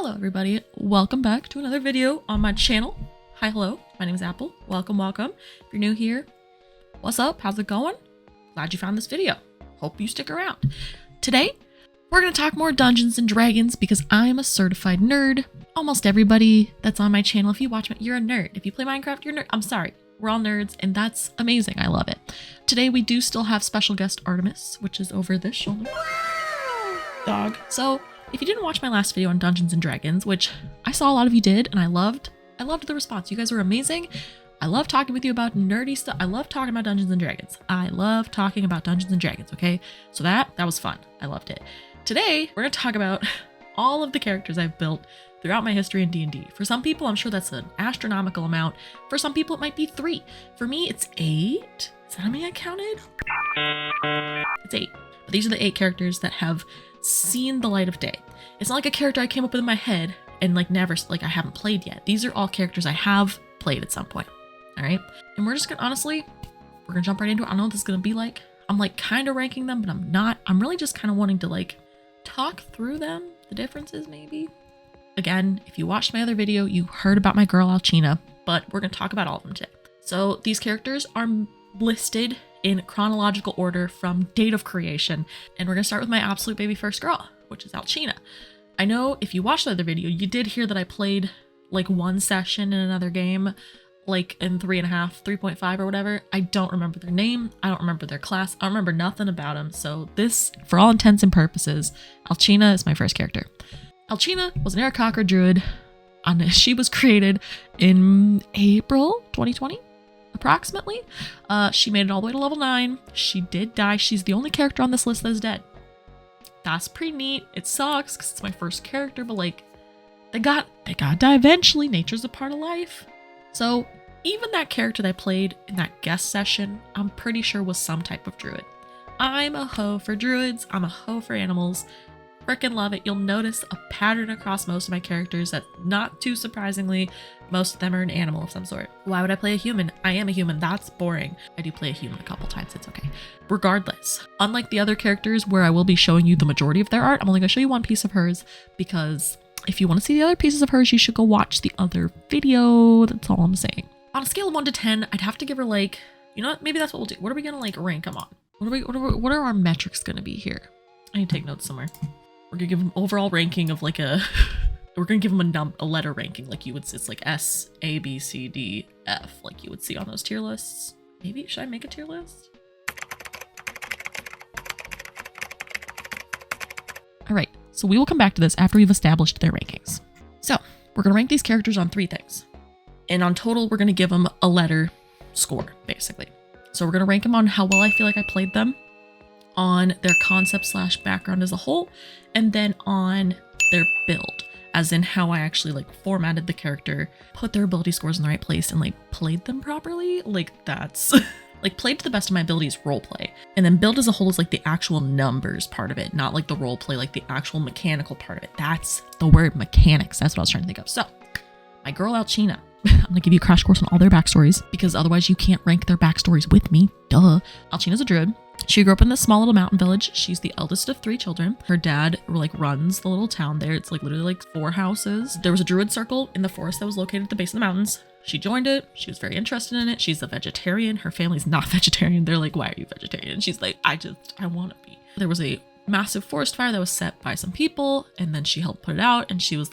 Hello everybody, welcome back to another video on my channel. Hi, hello, my name is Apple. Welcome. If you're new here, what's up? How's it going? Glad you found this video. Hope you stick around. Today, we're gonna talk more Dungeons and Dragons because I'm a certified nerd. Almost everybody that's on my channel, if you watch it, you're a nerd. If you play Minecraft, you're a nerd. I'm sorry, we're all nerds and that's amazing. I love it. Today, we do still have special guest Artemis, which is over this shoulder. Dog. So, if you didn't watch my last video on Dungeons and Dragons, which I saw a lot of you did, and I loved the response. You guys were amazing. I love talking with you about nerdy stuff. I love talking about Dungeons and Dragons. Okay? So that was fun. I loved it. Today, we're gonna talk about all of the characters I've built throughout my history in D&D. For some people, I'm sure that's an astronomical amount. For some people, it might be 3. For me, it's 8. Is that how many I counted? It's 8. But these are the 8 characters that have seen the light of day. It's not like a character I came up with in my head and never I haven't played yet. These are all characters I have played at some point. All right. And we're just gonna, honestly, we're gonna jump right into it. I don't know what this is gonna be like. I'm kind of ranking them, but I'm not. I'm really just kind of wanting to talk through them, the differences maybe. Again, if you watched my other video, you heard about my girl Alchina, but we're gonna talk about all of them today. So these characters are listed in chronological order from date of creation. And we're gonna start with my absolute baby first girl, which is Alchina. I know if you watched the other video, you did hear that I played one session in another game, in 3.5, 3.5 or whatever. I don't remember their name. I don't remember their class. I don't remember nothing about them. So this, for all intents and purposes, Alchina is my first character. Alchina was an Aarakocra druid, and she was created in April 2020. Approximately. She made it all the way to level 9. She did die. She's the only character on this list that is dead. That's pretty neat. It sucks because it's my first character, but they gotta die eventually. Nature's a part of life. So even that character that I played in that guest session, I'm pretty sure was some type of druid. I'm a hoe for druids. I'm a hoe for animals. Frickin' love it. You'll notice a pattern across most of my characters that, not too surprisingly, most of them are an animal of some sort. Why would I play a human? I am a human. That's boring. I do play a human a couple times. It's okay. Regardless, unlike the other characters where I will be showing you the majority of their art, I'm only going to show you one piece of hers because if you want to see the other pieces of hers, you should go watch the other video. That's all I'm saying. On a scale of 1 to 10, I'd have to give her you know what? Maybe that's what we'll do. What are we going to rank them on? What are our metrics going to be here? I need to take notes somewhere. We're gonna give them overall ranking of we're gonna give them a letter ranking you would. It's S, A, B, C, D, F, you would see on those tier lists. Maybe, should I make a tier list? All right, so we will come back to this after we've established their rankings. So we're gonna rank these characters on 3 things. And on total, we're gonna give them a letter score, basically. So we're gonna rank them on how well I feel like I played them, on their concept / background as a whole, and then on their build, as in how I actually formatted the character, put their ability scores in the right place, and played them properly. That's played to the best of my abilities roleplay, and then build as a whole is the actual numbers part of it, not the roleplay, the actual mechanical part of it. That's the word, mechanics. That's what I was trying to think of. So my girl Alchina. I'm gonna give you a crash course on all their backstories because otherwise you can't rank their backstories with me. Duh. Alchina's a druid. She grew up in this small little mountain village. She's the eldest of 3 children. Her dad runs the little town there. It's literally 4 houses. There was a druid circle in the forest that was located at the base of the mountains. She joined it. She was very interested in it. She's a vegetarian. Her family's not vegetarian. They're why are you vegetarian? And she's I want to be. There was a massive forest fire that was set by some people, and then she helped put it out, and she was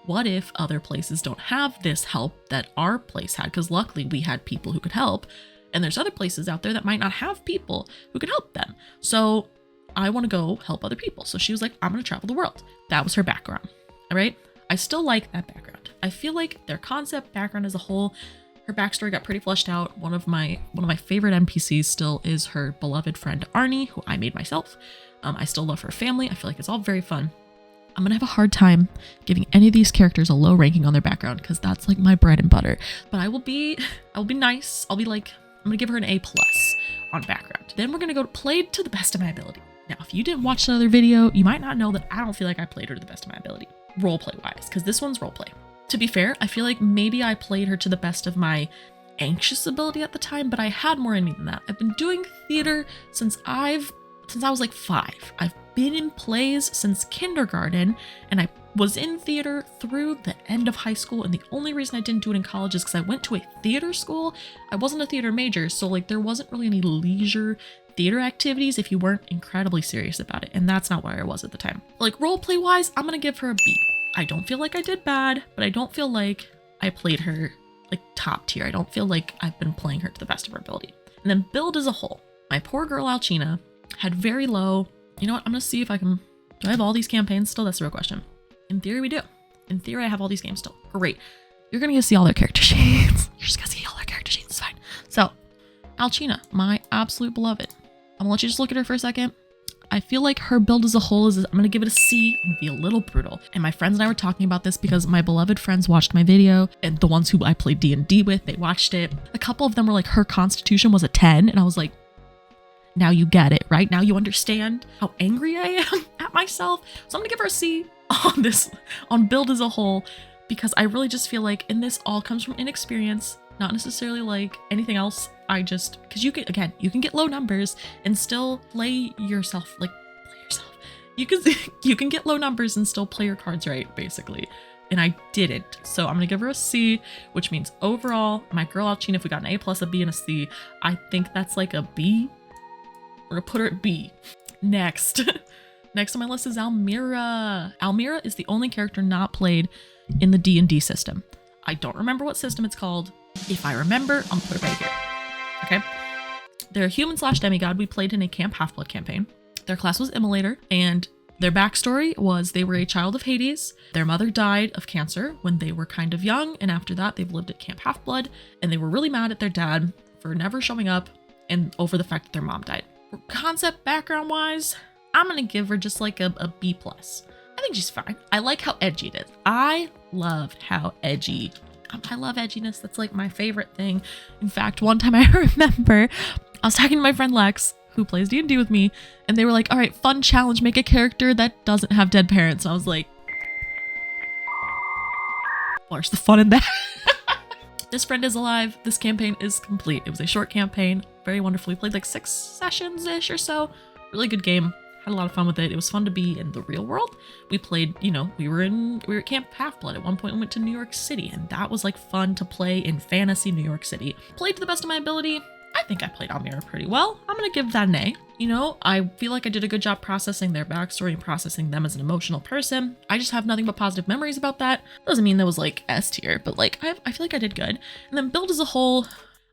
what if other places don't have this help that our place had? Because luckily we had people who could help, and there's other places out there that might not have people who could help them. So I want to go help other people. So she was I'm going to travel the world. That was her background. All right. I still like that background. I feel their concept background as a whole, her backstory got pretty fleshed out. One of my favorite NPCs still is her beloved friend Arnie, who I made myself. I still love her family. I feel it's all very fun. I'm gonna have a hard time giving any of these characters a low ranking on their background because that's my bread and butter. But I will be nice. I'll be I'm gonna give her an A+ on background. Then we're gonna go to played to the best of my ability. Now, if you didn't watch another video, you might not know that I don't feel I played her to the best of my ability, roleplay wise, because this one's roleplay. To be fair, I feel maybe I played her to the best of my anxious ability at the time, but I had more in me than that. I've been doing theater since I was 5. I've been in plays since kindergarten, and I was in theater through the end of high school, and the only reason I didn't do it in college is because I went to a theater school. I wasn't a theater major, so like there wasn't really any leisure theater activities if you weren't incredibly serious about it, and that's not where I was at the time. Like roleplay wise, I'm gonna give her a B. I don't feel like I did bad, but I don't feel like I played her like top tier. I don't feel like I've been playing her to the best of her ability. And then build as a whole. My poor girl Alcina had very low, you know what, I'm gonna see if I can, do I have all these campaigns still? That's the real question. In theory, we do. In theory, I have all these games still. Great. You're going to get to see all their character sheets. You're just going to see all their character sheets. It's fine. So, Alcina, my absolute beloved. I'm going to let you just look at her for a second. I feel like her build as a whole is, I'm going to give it a C. I'm going to be a little brutal. And my friends and I were talking about this because my beloved friends watched my video, and the ones who I played D&D with, they watched it. A couple of them were like, her constitution was a 10. And I was like, now you get it, right? Now you understand how angry I am at myself. So I'm going to give her a C on build as a whole, because I really just feel like, and this all comes from inexperience, not necessarily like anything else. Because you can get low numbers and still play yourself. You can get low numbers and still play your cards right, basically. And I didn't. So I'm gonna give her a C, which means overall, my girl Alcina, if we got an A plus, a B, and a C, I think that's like a B. We're gonna put her at B. Next. Next on my list is Almira. Almira is the only character not played in the D&D system. I don't remember what system it's called. If I remember, I'll put it right here. Okay? They're a human/demigod. We played in a Camp Half-Blood campaign. Their class was Immolator, and their backstory was they were a child of Hades. Their mother died of cancer when they were kind of young, and after that, they've lived at Camp Half-Blood, and they were really mad at their dad for never showing up and over the fact that their mom died. Concept background-wise, I'm gonna give her just like a B+. I think she's fine. I like how edgy it is. I love how edgy. I love edginess. That's like my favorite thing. In fact, one time I remember I was talking to my friend Lex, who plays D&D with me, and they were like, all right, fun challenge, make a character that doesn't have dead parents. And I was like, where's the fun in that? This friend is alive. This campaign is complete. It was a short campaign, very wonderful. We played like 6 sessions-ish or so. Really good game. Had a lot of fun with it. It was fun to be in the real world. We played, we were at Camp Half-Blood. At one point we went to New York City, and that was like fun to play in fantasy New York City. Played to the best of my ability. I think I played Almira pretty well. I'm gonna give that an A. I feel like I did a good job processing their backstory and processing them as an emotional person. I just have nothing but positive memories about that. Doesn't mean that was like S tier, but like I feel like I did good. And then build as a whole,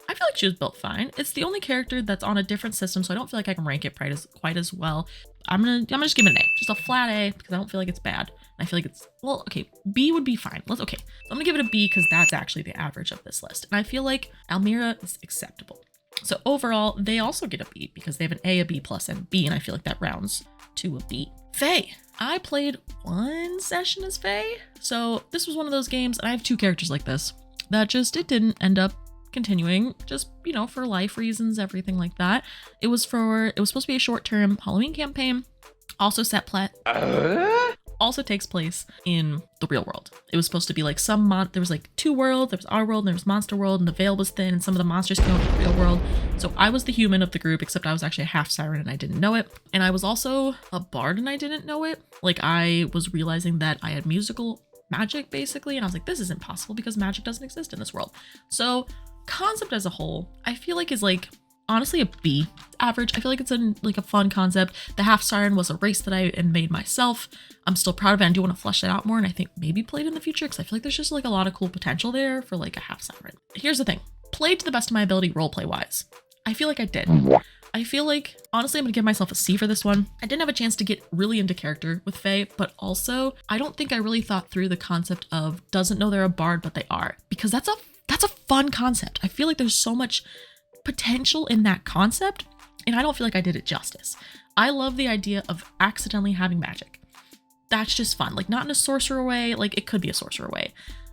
I feel like she was built fine. It's the only character that's on a different system, so I don't feel like I can rank it quite as well. I'm gonna just give it an A, just a flat A, because I don't feel like it's bad. I feel like it's, well, okay, B would be fine. So I'm gonna give it a B because that's actually the average of this list. And I feel like Almira is acceptable. So overall, they also get a B because they have an A, a B+, and B, and I feel like that rounds to a B. Faye. I played 1 session as Faye. So this was one of those games, and I have 2 characters like this, that it didn't end up continuing, just, for life reasons, everything like that. It was supposed to be a short-term Halloween campaign, also also takes place in the real world. It was supposed to be like there was like 2 worlds. There was our world and there was monster world, and the veil was thin and some of the monsters came out of the real world. So I was the human of the group, except I was actually a half siren and I didn't know it. And I was also a bard and I didn't know it. Like I was realizing that I had musical magic basically, and I was like, this isn't possible because magic doesn't exist in this world. So concept as a whole, I feel like is like honestly a B average. I feel like it's a fun concept. The half siren was a race that I made myself. I'm still proud of it. I do want to flesh it out more, and I think maybe play it in the future because I feel like there's just like a lot of cool potential there for like a half siren. Here's the thing. Played to the best of my ability roleplay wise. I feel like I did. I feel like, honestly, I'm gonna give myself a C for this one. I didn't have a chance to get really into character with Faye, but also I don't think I really thought through the concept of doesn't know they're a bard, but they are, because that's a fun concept. I feel like there's so much potential in that concept, and I don't feel like I did it justice. I love the idea of accidentally having magic. That's just fun. Like not in a sorcerer way, like it could be a sorcerer way,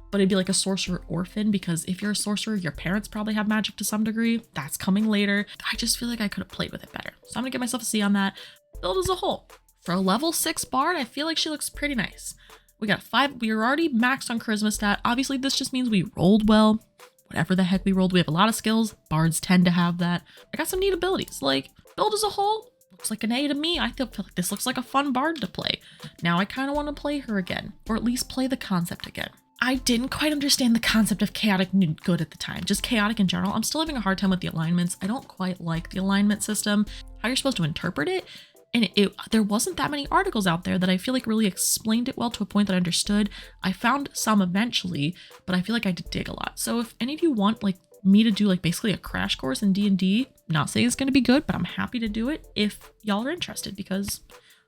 but it'd be like a sorcerer orphan, because if you're a sorcerer, your parents probably have magic to some degree. That's coming later. I just feel like I could have played with it better. So I'm gonna give myself a C on that. Build as a whole. For a level 6 bard, I feel like she looks pretty nice. We got 5, we were already maxed on charisma stat. Obviously this just means we rolled well. Whatever the heck we rolled, we have a lot of skills. Bards tend to have that. I got some neat abilities. Like build as a whole, looks like an A to me. I feel like this looks like a fun bard to play. Now I kind of want to play her again, or at least play the concept again. I didn't quite understand the concept of chaotic good at the time, just chaotic in general. I'm still having a hard time with the alignments. I don't quite like the alignment system, how you're supposed to interpret it. And there wasn't that many articles out there that I feel like really explained it well to a point that I understood. I found some eventually, but I feel like I had to dig a lot. So if any of you want like me to do like basically a crash course in D&D, not saying it's going to be good, but I'm happy to do it if y'all are interested, because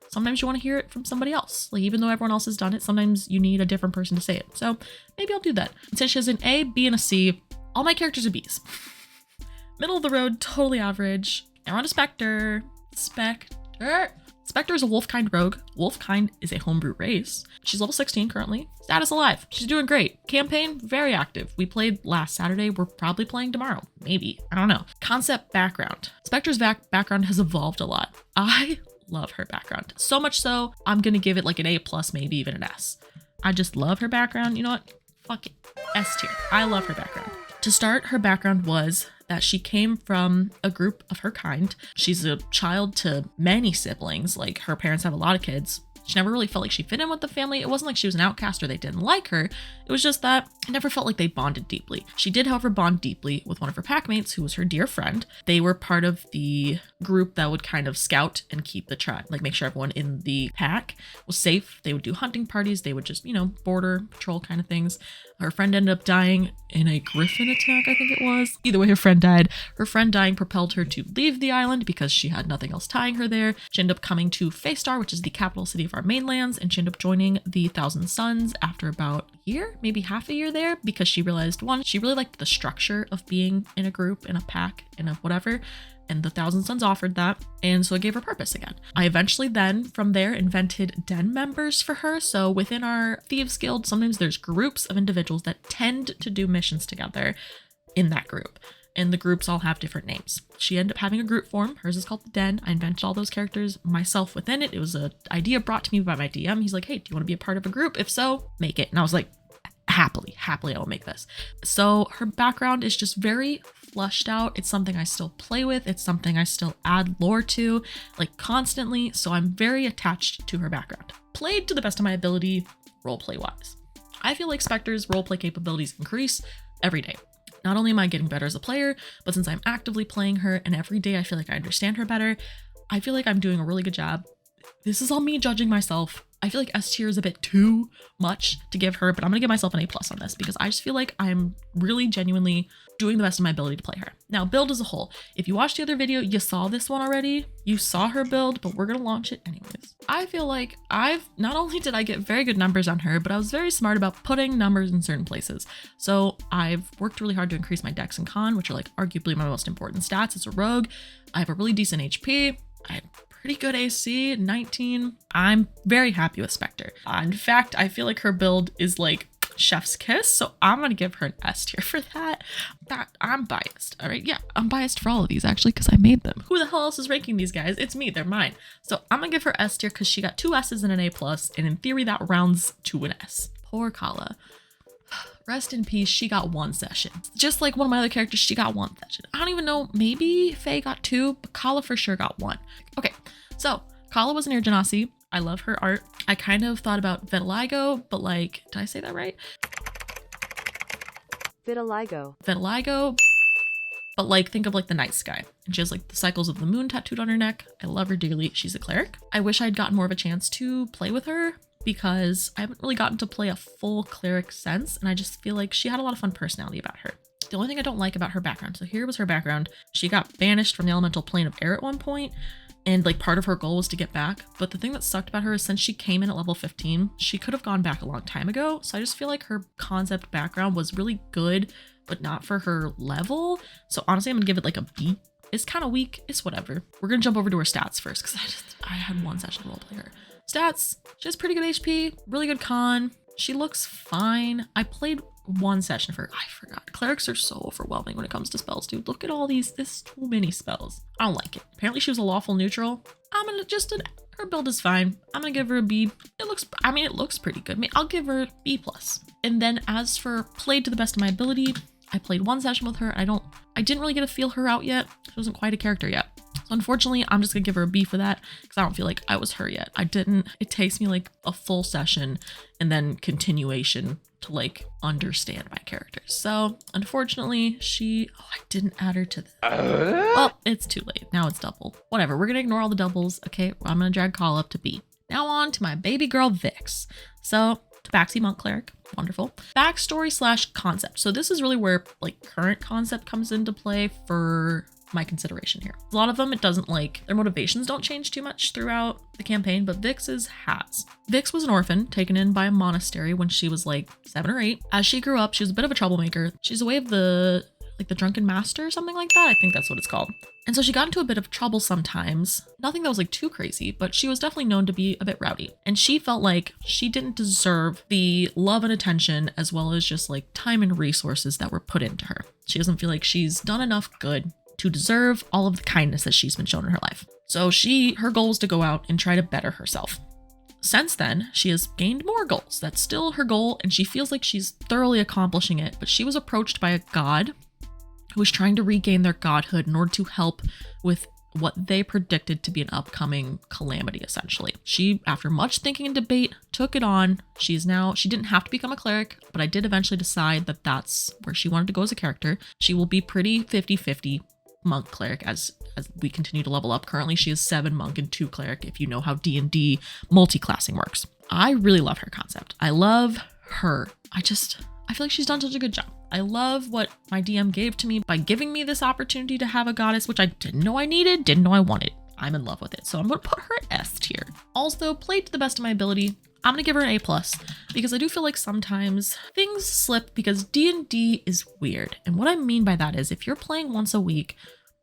sometimes you want to hear it from somebody else. Like even though everyone else has done it, sometimes you need a different person to say it. So maybe I'll do that. Since she has an A, B, and a C, all my characters are Bs. Middle of the road, totally average. Now on to Spectre. Spectre is a Wolfkind rogue. Wolfkind is a homebrew race. She's level 16 currently. Status alive. She's doing great. Campaign, very active. We played last Saturday. We're probably playing tomorrow. Maybe. I don't know. Concept background. Spectre's background has evolved a lot. I love her background. So much so, I'm going to give it like an A+, maybe even an S. I just love her background. You know what? Fuck it. S tier. I love her background. To start, her background was that she came from a group of her kind. She's a child to many siblings. Like her parents have a lot of kids. She never really felt like she fit in with the family. It wasn't like she was an outcast or they didn't like her. It was just that it never felt like they bonded deeply. She did, however, bond deeply with one of her packmates who was her dear friend. They were part of the group that would kind of scout and keep the tribe, like make sure everyone in the pack was safe. They would do hunting parties. They would just, border patrol kind of things. Her friend ended up dying in a griffin attack, I think it was. Either way, her friend died. Her friend dying propelled her to leave the island because she had nothing else tying her there. She ended up coming to Faystar, which is the capital city of our mainlands, and she ended up joining the Thousand Suns after about a year, maybe half a year there, because she realized, one, she really liked the structure of being in a group, in a pack, in a whatever, and the Thousand Suns offered that, and so it gave her purpose again. I eventually then, from there, invented den members for her. So within our Thieves Guild, sometimes there's groups of individuals that tend to do missions together in that group, and the groups all have different names. She ended up having a group form. Hers is called the Den. I invented all those characters myself within it. It was an idea brought to me by my DM. He's like, hey, do you want to be a part of a group? If so, make it. And I was like, happily, I will make this. So her background is just very flushed out. It's something I still play with. It's something I still add lore to, like constantly. So I'm very attached to her background. Played to the best of my ability, roleplay wise. I feel like Spectre's roleplay capabilities increase every day. Not only am I getting better as a player, but since I'm actively playing her and every day I feel like I understand her better, I feel like I'm doing a really good job. This is all me judging myself. I feel like S tier is a bit too much to give her, but I'm gonna give myself an A+ on this because I just feel like I'm really genuinely doing the best of my ability to play her. Now, build as a whole. If you watched the other video, you saw this one already. You saw her build, but we're gonna launch it anyways. I feel like not only did I get very good numbers on her, but I was very smart about putting numbers in certain places. So I've worked really hard to increase my dex and con, which are like arguably my most important stats. It's a rogue. I have a really decent HP. I have pretty good AC, 19. I'm very happy with Spectre. In fact, I feel like her build is like chef's kiss, so I'm gonna give her an S tier for that. I'm biased, all right? Yeah, I'm biased for all of these actually because I made them. Who the hell else is ranking these guys? It's me, they're mine. So I'm gonna give her S tier because she got 2 S's and an A+, and in theory that rounds to an S. Poor Kala. Rest in peace, she got 1 session. Just like one of my other characters, she got 1 session. I don't even know, maybe Faye got 2, but Kala for sure got 1. Okay, so Kala was an Air Genasi. I love her art. I kind of thought about Vitiligo, but like, did I say that right? Vitiligo, but like, think of like the night sky. And she has like the cycles of the moon tattooed on her neck. I love her dearly. She's a cleric. I wish I'd gotten more of a chance to play with her because I haven't really gotten to play a full cleric sense, and I just feel like she had a lot of fun personality about her. The only thing I don't like about her background, so here was her background. She got banished from the elemental plane of air at one point, and like part of her goal was to get back. But the thing that sucked about her is since she came in at level 15, she could have gone back a long time ago. So I just feel like her concept background was really good, but not for her level. So honestly, I'm gonna give it like a B. It's kind of weak. It's whatever. We're gonna jump over to her stats first because I had 1 session to roleplay her. Stats, she has pretty good HP, really good con. She looks fine. I played 1 session for her. I forgot. Clerics are so overwhelming when it comes to spells, dude. Look at all these. There's too many spells. I don't like it. Apparently she was a lawful neutral. Her build is fine. I'm gonna give her a B. It looks pretty good. I'll give her B+. And then as for played to the best of my ability, I played 1 session with her. I didn't really get to feel her out yet. She wasn't quite a character yet. So Unfortunately, I'm just gonna give her a B for that because I don't feel like I was her yet. It takes me like a full session and then continuation to like understand my characters. So unfortunately, I didn't add her to the, well, it's too late. Now it's double. Whatever, we're gonna ignore all the doubles. Okay, I'm gonna drag Call up to B. Now on to my baby girl, Vix. So Tabaxi Monk Cleric, wonderful. Backstory / concept. So this is really where like current concept comes into play for my consideration here. A lot of them, it doesn't like, their motivations don't change too much throughout the campaign, but Vix's has. Vix was an orphan taken in by a monastery when she was like 7 or 8. As she grew up, she was a bit of a troublemaker. She's away of the drunken master or something like that. I think that's what it's called. And so she got into a bit of trouble sometimes. Nothing that was like too crazy, but she was definitely known to be a bit rowdy. And she felt like she didn't deserve the love and attention as well as just like time and resources that were put into her. She doesn't feel like she's done enough good to deserve all of the kindness that she's been shown in her life. So her goal was to go out and try to better herself. Since then, she has gained more goals. That's still her goal, and she feels like she's thoroughly accomplishing it, but she was approached by a god who was trying to regain their godhood in order to help with what they predicted to be an upcoming calamity, essentially. She, after much thinking and debate, took it on. She didn't have to become a cleric, but I did eventually decide that that's where she wanted to go as a character. She will be pretty 50-50 monk cleric as we continue to level up. Currently, she is 7 monk and 2 cleric, if you know how D&D multi-classing works. I really love her concept. I love her. I feel like she's done such a good job. I love what my DM gave to me by giving me this opportunity to have a goddess, which I didn't know I needed, didn't know I wanted. I'm in love with it. So I'm going to put her S tier. Also, played to the best of my ability. I'm going to give her an A+ because I do feel like sometimes things slip because D&D is weird. And what I mean by that is if you're playing once a week,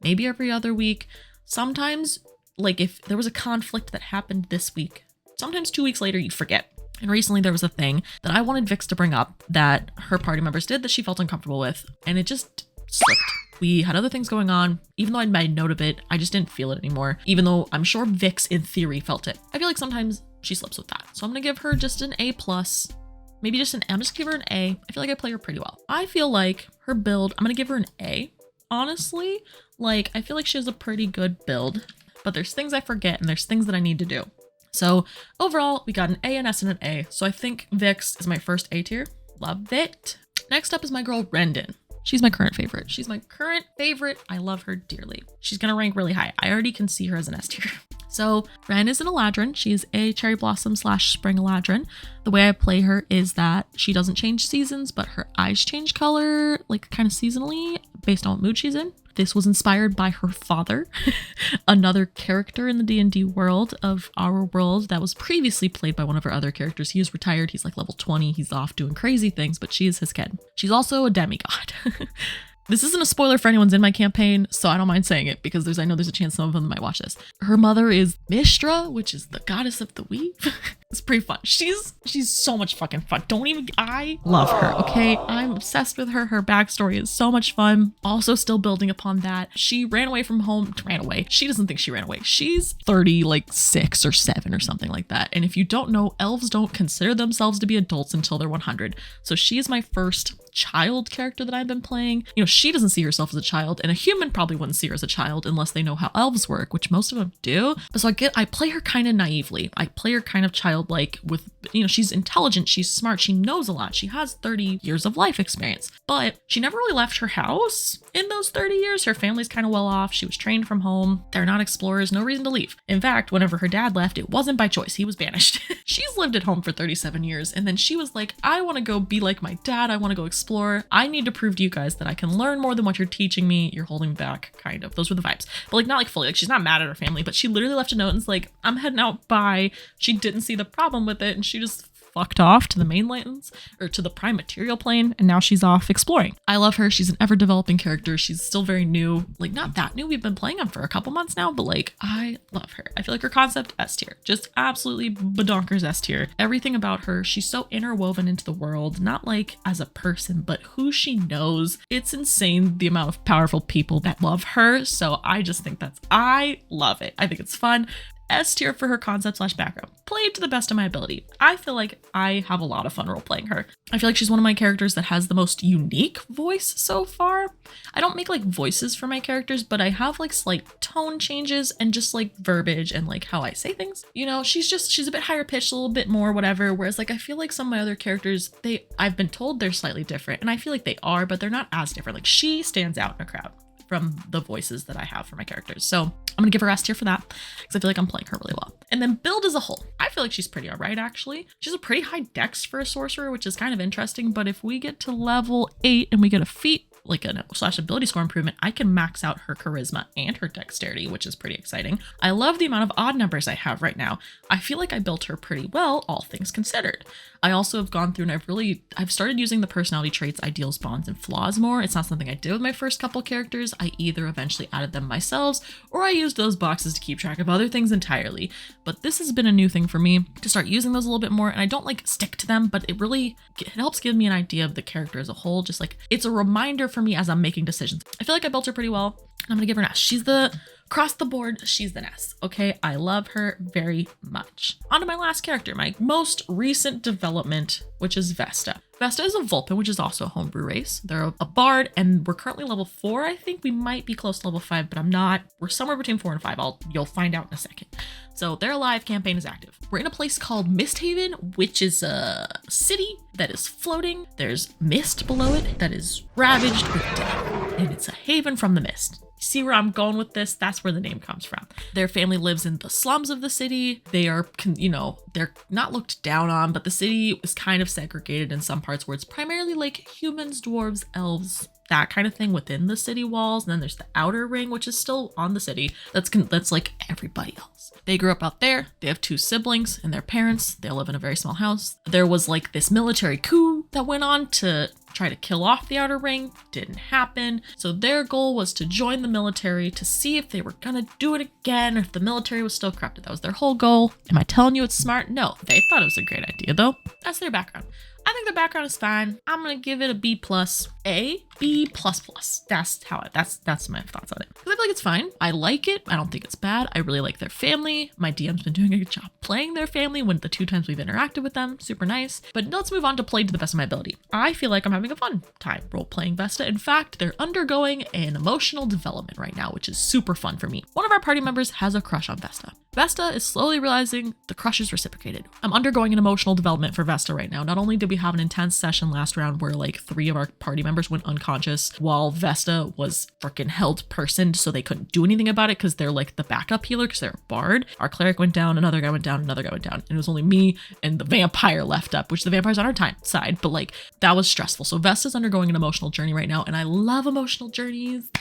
maybe every other week, sometimes like if there was a conflict that happened this week, sometimes 2 weeks later you forget. And recently there was a thing that I wanted Vix to bring up that her party members did that she felt uncomfortable with, and it just slipped. We had other things going on. Even though I made note of it, I just didn't feel it anymore, even though I'm sure Vix in theory felt it. I feel like sometimes she slips with that. So I'm gonna give her just an A+. Maybe just I'm just give her an A. I feel like I play her pretty well. I feel like her build, I'm gonna give her an A. Honestly, like I feel like she has a pretty good build, but there's things I forget and there's things that I need to do. So overall, we got an A, an S, and an A. So I think Vix is my first A tier. Love it. Next up is my girl, Rendon. She's my current favorite. I love her dearly. She's going to rank really high. I already can see her as an S tier. So Ren is an Eladrin. She is a Cherry Blossom / Spring Eladrin. The way I play her is that she doesn't change seasons, but her eyes change color, like kind of seasonally based on what mood she's in. This was inspired by her father, another character in the D&D world of our world that was previously played by one of our other characters. He is retired. He's like level 20. He's off doing crazy things, but she is his kid. She's also a demigod. This isn't a spoiler for anyone's in my campaign, so I don't mind saying it because I know there's a chance some of them might watch this. Her mother is Mistra, which is the goddess of the weave. It's pretty fun. She's so much fucking fun. I love her, okay? I'm obsessed with her. Her backstory is so much fun. Also still building upon that. She ran away from home, She doesn't think she ran away. She's 6 or 7 or something like that. And if you don't know, elves don't consider themselves to be adults until they're 100. So she is my first child character that I've been playing. You know, she doesn't see herself as a child, and a human probably wouldn't see her as a child unless they know how elves work, which most of them do. So I play her kind of naively. I play her kind of childlike with, you know, she's intelligent, she's smart, she knows a lot, she has 30 years of life experience, but she never really left her house in those 30 years. Her family's kind of well off. She was trained from home. They're not explorers, no reason to leave. In fact, whenever her dad left, it wasn't by choice. He was banished. She's lived at home for 37 years, and then she was like, I want to go be like my dad. I want to go explore. I need to prove to you guys that I can learn more than what you're teaching me. You're holding back, kind of. Those were the vibes. But like, not like fully. Like, she's not mad at her family, but she literally left a note and was like, I'm heading out, bye. She didn't see the problem with it, and she just fucked off to the mainlands or to the prime material plane, and now she's off exploring. I love her. She's an ever developing character. She's still very new, like not that new. We've been playing them for a couple months now, but like I love her. I feel like her concept S tier, just absolutely badonkers S tier. Everything about her, she's so interwoven into the world, not like as a person, but who she knows. It's insane the amount of powerful people that love her. So I just think I love it. I think it's fun. S tier for her concept / background. Played to the best of my ability. I feel like I have a lot of fun role playing her. I feel like she's one of my characters that has the most unique voice so far. I don't make like voices for my characters, but I have like slight tone changes and just like verbiage and like how I say things. You know, she's a bit higher pitched, a little bit more whatever. Whereas like I feel like some of my other characters, I've been told they're slightly different, and I feel like they are, but they're not as different. Like she stands out in a crowd from the voices that I have for my characters. So I'm gonna give her S tier for that because I feel like I'm playing her really well. And then build as a whole, I feel like she's pretty all right actually. She's a pretty high dex for a sorcerer, which is kind of interesting, but if we get to level 8 and we get a feat, like a / ability score improvement, I can max out her charisma and her dexterity, which is pretty exciting. I love the amount of odd numbers I have right now. I feel like I built her pretty well, all things considered. I also have gone through and I've started using the personality traits, ideals, bonds, and flaws more. It's not something I did with my first couple characters. I either eventually added them myself or I used those boxes to keep track of other things entirely. But this has been a new thing for me to start using those a little bit more, and I don't like stick to them, but it helps give me an idea of the character as a whole. Just like it's a reminder for me as I'm making decisions. I feel like I built her pretty well. I'm gonna give her an S. She's across the board, she's the S. Okay, I love her very much. On to my last character, my most recent development, which is Vesta. Vesta is a Vulpin, which is also a homebrew race. They're a bard, and we're currently level 4. I think we might be close to level 5, but I'm not. We're somewhere between 4 and 5. You'll find out in a second. So they're alive, campaign is active. We're in a place called Misthaven, which is a city that is floating. There's mist below it that is ravaged with death, and it's a haven from the mist. See where I'm going with this? That's where the name comes from. Their family lives in the slums of the city. They are, they're not looked down on, but the city is kind of segregated in some parts where it's primarily like humans, dwarves, elves, that kind of thing within the city walls. And then there's the outer ring, which is still on the city. That's like everybody else. They grew up out there. They have 2 siblings and their parents. They live in a very small house. There was like this military coup that went on to try to kill off the outer ring. Didn't happen. So their goal was to join the military to see if they were gonna do it again, or if the military was still corrupted. That was their whole goal. Am I telling you it's smart? No, they thought it was a great idea though. That's their background. I think the background is fine. I'm gonna give it a B+, B++. That's my thoughts on it. Because I feel like it's fine. I like it. I don't think it's bad. I really like their family. My DM's been doing a good job playing their family when the 2 times we've interacted with them. Super nice. But let's move on to play to the best of my ability. I feel like I'm having a fun time role-playing Vesta. In fact, they're undergoing an emotional development right now, which is super fun for me. One of our party members has a crush on Vesta. Vesta is slowly realizing the crush is reciprocated. I'm undergoing an emotional development for Vesta right now. Not only did we have an intense session last round where like 3 of our party members went unconscious while Vesta was freaking held personed, so they couldn't do anything about it because they're like the backup healer because they're a bard. Our cleric went down, another guy went down, another guy went down, and it was only me and the vampire left up, which the vampire's on our side, but like that was stressful. So Vesta's undergoing an emotional journey right now, and I love emotional journeys.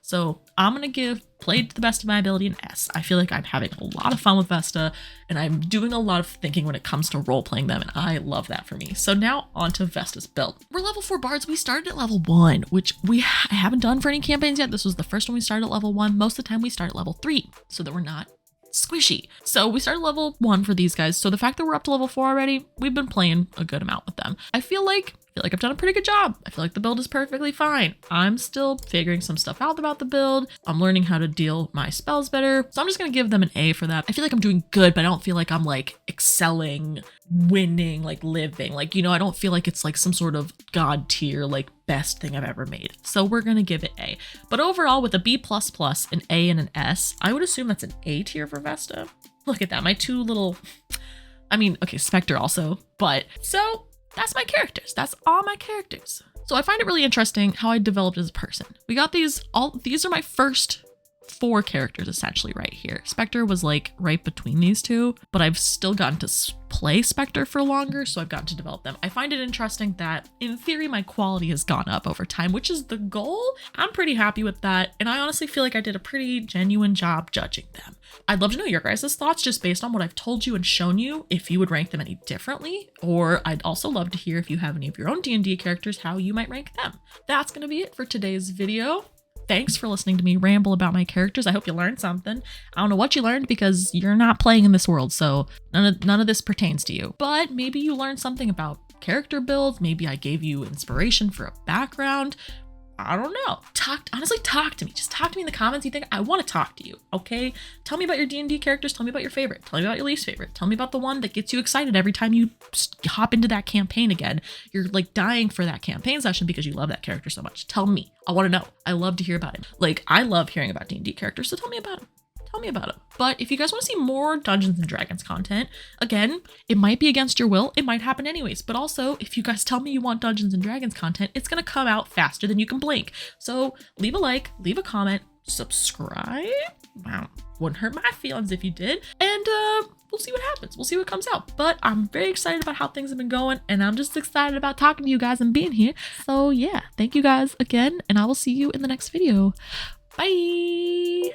So I'm gonna give played to the best of my ability an S. I feel like I'm having a lot of fun with Vesta, and I'm doing a lot of thinking when it comes to role-playing them, and I love that for me. So now on to Vesta's build. We're level 4 bards. We started at level 1, which I haven't done for any campaigns yet. This was the first one we started at level 1. Most of the time we start at level 3, so that we're not squishy. So we started level 1 for these guys. So the fact that we're up to level 4 already, we've been playing a good amount with them. I feel like I've done a pretty good job. I feel like the build is perfectly fine. I'm still figuring some stuff out about the build. I'm learning how to deal my spells better. So I'm just gonna give them an A for that. I feel like I'm doing good, but I don't feel like I'm like excelling, winning, like living. Like, I don't feel like it's like some sort of god tier, like best thing I've ever made. So we're gonna give it A. But overall with a B++, an A and an S, I would assume that's an A tier for Vesta. Look at that, my 2 little, okay, Spectre also, but so that's my characters. That's all my characters. So I find it really interesting how I developed as a person. We got these are my first 4 characters essentially right here. Spectre was like right between these 2, but I've still gotten to play Spectre for longer, so I've gotten to develop them. I find it interesting that in theory my quality has gone up over time, which is the goal. I'm pretty happy with that, and I honestly feel like I did a pretty genuine job judging them. I'd love to know your guys' thoughts just based on what I've told you and shown you, if you would rank them any differently, or I'd also love to hear if you have any of your own D&D characters, how you might rank them. That's gonna be it for today's video. Thanks for listening to me ramble about my characters. I hope you learned something. I don't know what you learned because you're not playing in this world, so none of this pertains to you. But maybe you learned something about character builds. Maybe I gave you inspiration for a background. I don't know. Honestly, talk to me. Just talk to me in the comments. You think I want to talk to you, okay? Tell me about your D&D characters. Tell me about your favorite. Tell me about your least favorite. Tell me about the one that gets you excited every time you hop into that campaign again. You're like dying for that campaign session because you love that character so much. Tell me. I want to know. I love to hear about it. Like, I love hearing about D&D characters, so tell me about them. Tell me about it. But if you guys want to see more Dungeons and Dragons content, again, it might be against your will. It might happen anyways. But also, if you guys tell me you want Dungeons and Dragons content, it's going to come out faster than you can blink. So leave a like, leave a comment, subscribe. Wow. Wouldn't hurt my feelings if you did. And we'll see what happens. We'll see what comes out. But I'm very excited about how things have been going. And I'm just excited about talking to you guys and being here. So yeah, thank you guys again. And I will see you in the next video. Bye.